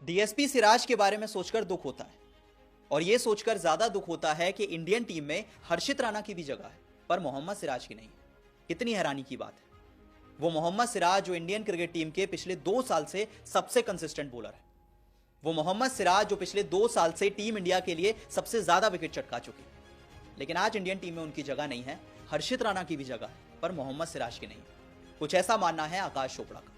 DSP Siraj के बारे में सोचकर दुख होता है और यह सोचकर ज्यादा दुख होता है कि इंडियन टीम में हर्षित राणा की भी जगह है पर मोहम्मद सिराज की नहीं। कितनी हैरानी की बात है। वो मोहम्मद सिराज जो इंडियन क्रिकेट टीम के पिछले 2 साल से सबसे कंसिस्टेंट बॉलर है। वो मोहम्मद सिराज जो पिछले 2 साल से टीम इंडिया के लिए सबसे ज्यादा विकेट चटका चुके, लेकिन आज इंडियन टीम में उनकी जगह नहीं है। हर्षित राणा की भी जगह है पर मोहम्मद सिराज की नहीं। कुछ ऐसा मानना है आकाश चोपड़ा का।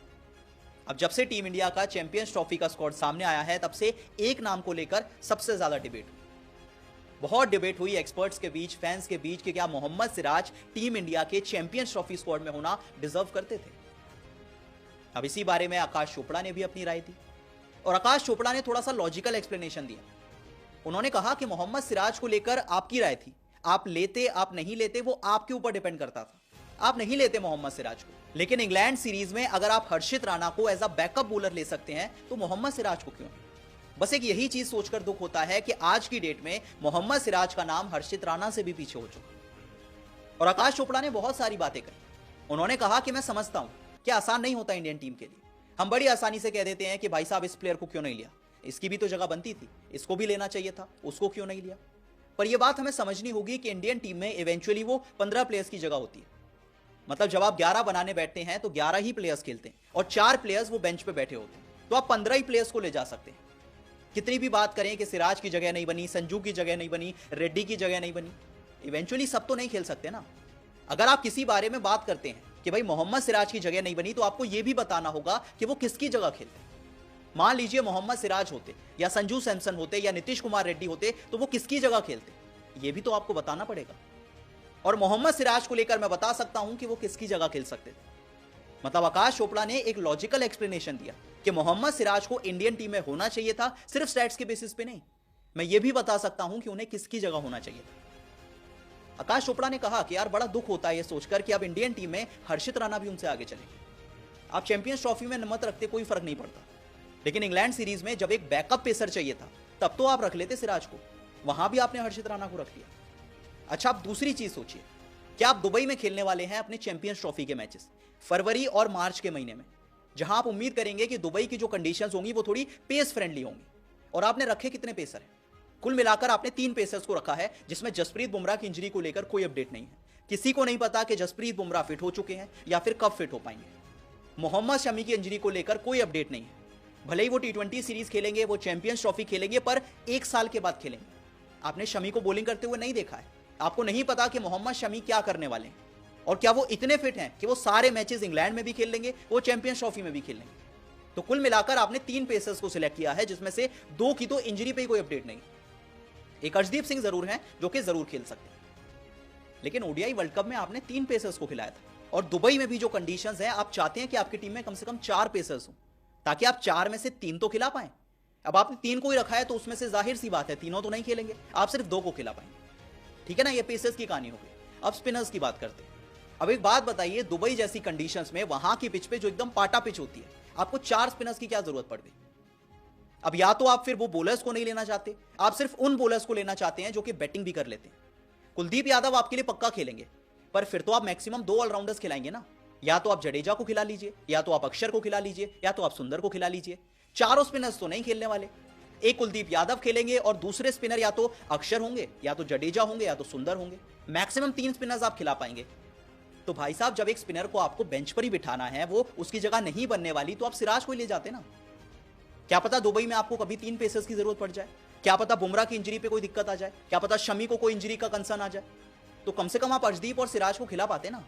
अब जब से टीम इंडिया का चैंपियंस ट्रॉफी का स्क्वाड सामने आया है तब से एक नाम को लेकर सबसे ज्यादा डिबेट, बहुत डिबेट हुई एक्सपर्ट्स के बीच, फैंस के बीच कि क्या मोहम्मद सिराज टीम इंडिया के चैंपियंस ट्रॉफी स्क्वाड में होना डिजर्व करते थे। अब इसी बारे में आकाश चोपड़ा ने भी अपनी राय दी और आकाश चोपड़ा ने थोड़ा सा लॉजिकल एक्सप्लेनेशन दिया। उन्होंने कहा कि मोहम्मद सिराज को लेकर आपकी राय थी, आप लेते आप नहीं लेते वो आपके ऊपर डिपेंड करता था। आप नहीं लेते मोहम्मद सिराज को, लेकिन इंग्लैंड सीरीज में अगर आप हर्षित राणा को एज अ बैकअप बॉलर ले सकते हैं तो मोहम्मद सिराज को क्यों नहीं। बस एक यही चीज सोचकर दुख होता है कि आज की डेट में मोहम्मद सिराज का नाम हर्षित राणा से भी पीछे हो चुका। और आकाश चोपड़ा ने बहुत सारी बातें कही। उन्होंने कहा कि मैं समझता हूं कि आसान नहीं होता इंडियन टीम के लिए। हम बड़ी आसानी से कह देते हैं कि भाई साहब इस प्लेयर को क्यों नहीं लिया, इसकी भी तो जगह बनती थी, इसको भी लेना चाहिए था, उसको क्यों नहीं लिया। पर यह बात हमें समझनी होगी कि इंडियन टीम में इवेंचुअली वो 15 प्लेयर्स की जगह होती है। मतलब जब आप 11 बनाने बैठते हैं तो 11 ही प्लेयर्स खेलते हैं और 4 प्लेयर्स वो बेंच पे बैठे होते हैं, तो आप 15 ही प्लेयर्स को ले जा सकते हैं। कितनी भी बात करें कि सिराज की जगह नहीं बनी, संजू की जगह नहीं बनी, रेड्डी की जगह नहीं बनी, इवेंचुअली सब तो नहीं खेल सकते ना। अगर आप किसी बारे में बात करते हैं कि भाई मोहम्मद सिराज की जगह नहीं बनी तो आपको यह भी बताना होगा कि वो किसकी जगह खेलते हैं। मान लीजिए मोहम्मद सिराज होते या संजू सैमसन होते या नीतीश कुमार रेड्डी होते तो वो किसकी जगह खेलते, यह भी तो आपको बताना पड़ेगा। और मोहम्मद सिराज को लेकर मैं बता सकता हूं कि वो किसकी जगह खेल सकते थे। मतलब आकाश चोपड़ा ने एक लॉजिकल एक्सप्लेनेशन दिया कि मोहम्मद सिराज को इंडियन टीम में होना चाहिए था, सिर्फ स्टैट्स के बेसिस पे नहीं। मैं ये भी बता सकता हूं कि उन्हें किसकी जगह होना चाहिए था। आकाश चोपड़ा ने कहा कि यार बड़ा दुख होता है यह सोचकर कि अब इंडियन टीम में हर्षित राणा भी उनसे आगे चलेंगे। आप चैंपियंस ट्रॉफी में मत रखते कोई फर्क नहीं पड़ता, लेकिन इंग्लैंड सीरीज में जब एक बैकअप पेसर चाहिए था तब तो आप रख लेते सिराज को, वहां भी आपने हर्षित राणा को रख लिया। अच्छा, आप दूसरी चीज सोचिए, क्या आप दुबई में खेलने वाले हैं अपने चैंपियंस ट्रॉफी के मैचेस फरवरी और मार्च के महीने में, जहां आप उम्मीद करेंगे कि दुबई की जो कंडीशंस होंगी वो थोड़ी पेस फ्रेंडली होंगी। और आपने रखे कितने पेसर हैं? कुल मिलाकर आपने 3 पेसर्स को रखा है, जिसमें जसप्रीत बुमराह की इंजरी को लेकर कोई अपडेट नहीं है। किसी को नहीं पता कि जसप्रीत बुमराह फिट हो चुके हैं या फिर कब फिट हो पाएंगे। मोहम्मद शमी की इंजरी को लेकर कोई अपडेट नहीं है। भले ही वो T20 सीरीज खेलेंगे, वो चैंपियंस ट्रॉफी खेलेंगे, पर 1 साल के बाद खेलेंगे। आपने शमी को बॉलिंग करते हुए नहीं देखा है। आपको नहीं पता कि मोहम्मद शमी क्या करने वाले हैं और क्या वो इतने फिट हैं कि वो सारे मैचेस इंग्लैंड में भी खेल लेंगे, वो चैंपियंस ट्रॉफी में भी खेल लेंगे। तो कुल मिलाकर आपने 3 पेसर्स को सिलेक्ट किया है, जिसमें से 2 की तो इंजरी पे ही कोई अपडेट नहीं। एक अर्शदीप सिंह जरूर हैं जो कि जरूर खेल सकते हैं, लेकिन ओडीआई वर्ल्ड कप में आपने 3 पेसर्स को खिलाया था। और दुबई में भी जो कंडीशंस हैं, आप चाहते हैं कि आपकी टीम में कम से कम 4 पेसर्स हो ताकि आप 4 में से 3 तो खिला पाए। अब आपने 3 को ही रखा है तो उसमें से जाहिर सी बात है तीनों तो नहीं खेलेंगे, आप सिर्फ 2 को खिला पाएंगे। ठीक है ना, ये पेसर्स की कहानी हो गई। अब स्पिनर्स की बात करते हैं। अब एक बात बताइए, दुबई जैसी कंडीशंस में वहां की पिच पे जो एकदम पाटा पिच होती है, आपको 4 स्पिनर्स की क्या जरूरत पड़ गई। अब या तो आप फिर वो बॉलर्स को नहीं लेना चाहते, आप सिर्फ उन बॉलर्स को लेना चाहते हैं जो कि बैटिंग भी कर लेते हैं। कुलदीप यादव आपके लिए पक्का खेलेंगे, पर फिर तो आप मैक्सिमम 2 ऑलराउंडर्स खिलाएंगे ना। या तो आप जडेजा को खिला लीजिए, या तो आप अक्षर को खिला लीजिए, या तो आप सुंदर को खिला लीजिए। चारों स्पिनर्स तो नहीं खेलने वाले। एक कुलदीप यादव खेलेंगे और दूसरे स्पिनर या तो अक्षर होंगे, या तो जडेजा होंगे, या तो सुंदर होंगे। मैक्सिमम 3 स्पिनर्स आप खिला पाएंगे। तो भाई साहब, जब एक स्पिनर को आपको बेंच पर ही बिठाना है, वो उसकी जगह नहीं बनने वाली, तो आप सिराज को ही ले जाते ना। क्या पता दुबई में आपको कभी 3 पेसर्स की जरूरत पड़ जाए, क्या पता बुमराह की इंजरी पे कोई दिक्कत आ जाए, क्या पता शमी को कोई इंजरी का कंसर्न आ जाए, तो कम से कम आप अर्शदीप और सिराज को खिला पाते ना।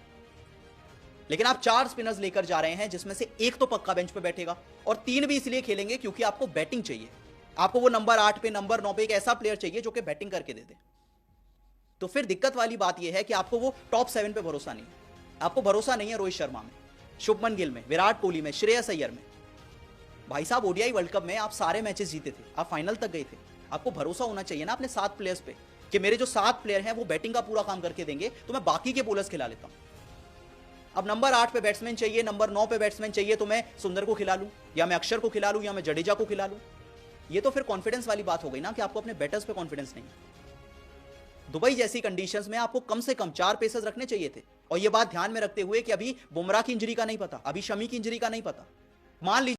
लेकिन आप 4 स्पिनर्स लेकर जा रहे हैं, जिसमें से एक तो पक्का बेंच पे बैठेगा और 3 भी इसलिए खेलेंगे क्योंकि आपको बैटिंग चाहिए। आपको वो नंबर 8 पे, नंबर 9 पे एक ऐसा प्लेयर चाहिए जो कि बैटिंग करके दे दे। तो फिर दिक्कत वाली बात यह है कि आपको वो टॉप 7 पे भरोसा नहीं है। आपको भरोसा नहीं है रोहित शर्मा में, शुभमन गिल में, विराट कोहली में, श्रेयस अय्यर में। भाई साहब, ओडीआई वर्ल्ड कप में आप सारे मैचेस जीते थे, आप फाइनल तक गए थे। आपको भरोसा होना चाहिए ना अपने 7 प्लेयर्स पे कि मेरे जो 7 प्लेयर हैं वो बैटिंग का पूरा काम करके देंगे, तो मैं बाकी के बॉलर्स खिला लेता हूं। अब नंबर 8 पे बैट्समैन चाहिए, नंबर 9 पे बैट्समैन चाहिए, तो मैं सुंदर को खिला लूं, या मैं अक्षर को खिला लूं, या मैं जडेजा को खिला लूं। ये तो फिर कॉन्फिडेंस वाली बात हो गई ना कि आपको अपने बैटर्स पे कॉन्फिडेंस नहीं। दुबई जैसी कंडीशंस में आपको कम से कम 4 पेसर्स रखने चाहिए थे। और ये बात ध्यान में रखते हुए कि अभी बुमराह की इंजरी का नहीं पता, अभी शमी की इंजरी का नहीं पता। मान लीजिए